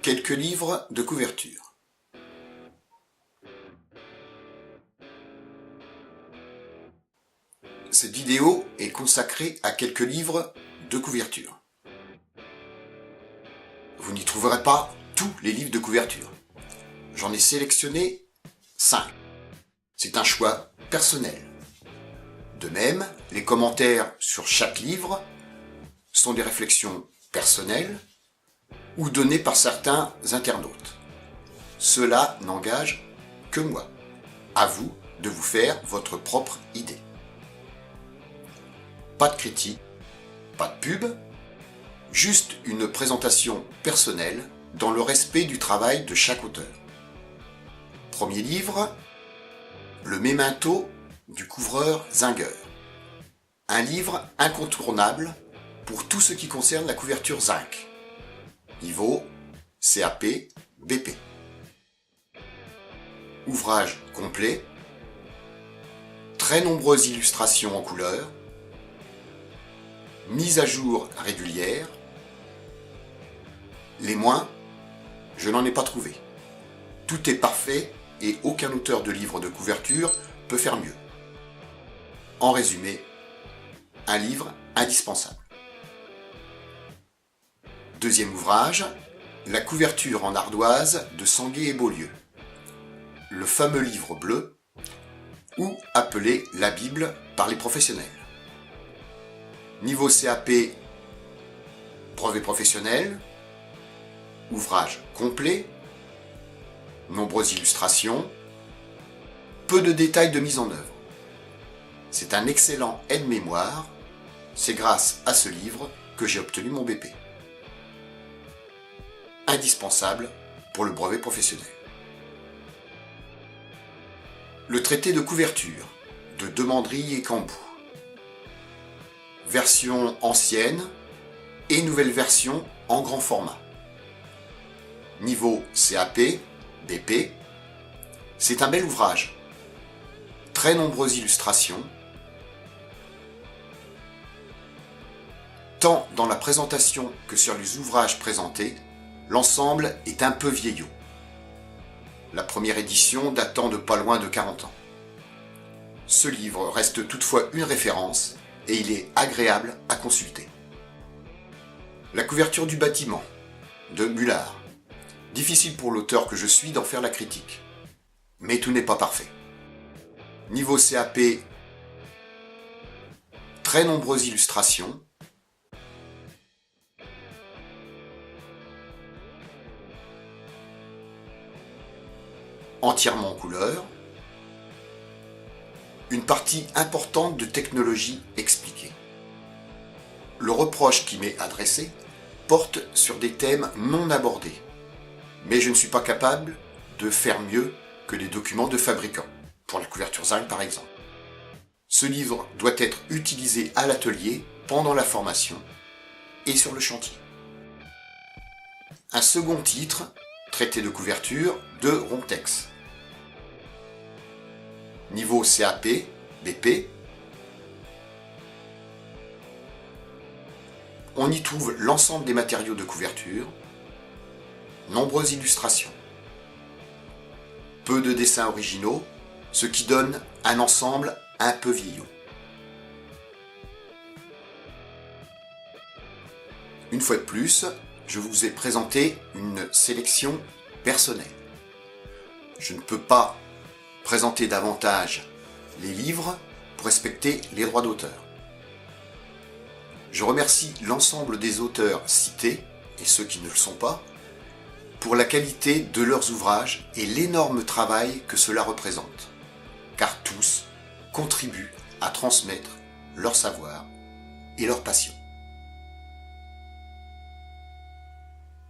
Quelques livres de couverture. Cette vidéo est consacrée à quelques livres de couverture. Vous n'y trouverez pas tous les livres de couverture. J'en ai sélectionné 5. C'est un choix personnel. De même, les commentaires sur chaque livre sont des réflexions personnelles ou données par certains internautes. Cela n'engage que moi. À vous de vous faire votre propre idée. Pas de critique, pas de pub, juste une présentation personnelle dans le respect du travail de chaque auteur. Premier livre, Le Memento du couvreur Zinger. Un livre incontournable pour tout ce qui concerne la couverture zinc. Niveau CAP, BP. Ouvrage complet, très nombreuses illustrations en couleur, mise à jour régulière. Les moins, je n'en ai pas trouvé. Tout est parfait et aucun auteur de livre de couverture peut faire mieux. En résumé, un livre indispensable. Deuxième ouvrage, La couverture en ardoise de Sanguet et Beaulieu. Le fameux livre bleu, ou appelé la Bible par les professionnels. Niveau CAP, brevet professionnel, ouvrage complet, nombreuses illustrations, peu de détails de mise en œuvre. C'est un excellent aide-mémoire, c'est grâce à ce livre que j'ai obtenu mon BP. Indispensable pour le brevet professionnel. Le traité de couverture de Demanderie et Cambou. Version ancienne et nouvelle version en grand format. Niveau CAP, BP. C'est un bel ouvrage. Très nombreuses illustrations. Tant dans la présentation que sur les ouvrages présentés, l'ensemble est un peu vieillot. La première édition datant de pas loin de 40 ans. Ce livre reste toutefois une référence et il est agréable à consulter. La couverture du bâtiment, de Mullard. Difficile pour l'auteur que je suis d'en faire la critique. Mais tout n'est pas parfait. Niveau CAP, très nombreuses illustrations. Entièrement en couleur, une partie importante de technologie expliquée. Le reproche qui m'est adressé porte sur des thèmes non abordés, mais je ne suis pas capable de faire mieux que les documents de fabricants, pour la couverture zinc par exemple. Ce livre doit être utilisé à l'atelier, pendant la formation et sur le chantier. Un second titre, Traité de couverture de Rontex. Niveau CAP, BP. On y trouve l'ensemble des matériaux de couverture, nombreuses illustrations, peu de dessins originaux, ce qui donne un ensemble un peu vieillot. Une fois de plus, je vous ai présenté une sélection personnelle. Je ne peux pas présenter davantage les livres pour respecter les droits d'auteur. Je remercie l'ensemble des auteurs cités, et ceux qui ne le sont pas, pour la qualité de leurs ouvrages et l'énorme travail que cela représente, car tous contribuent à transmettre leur savoir et leur passion.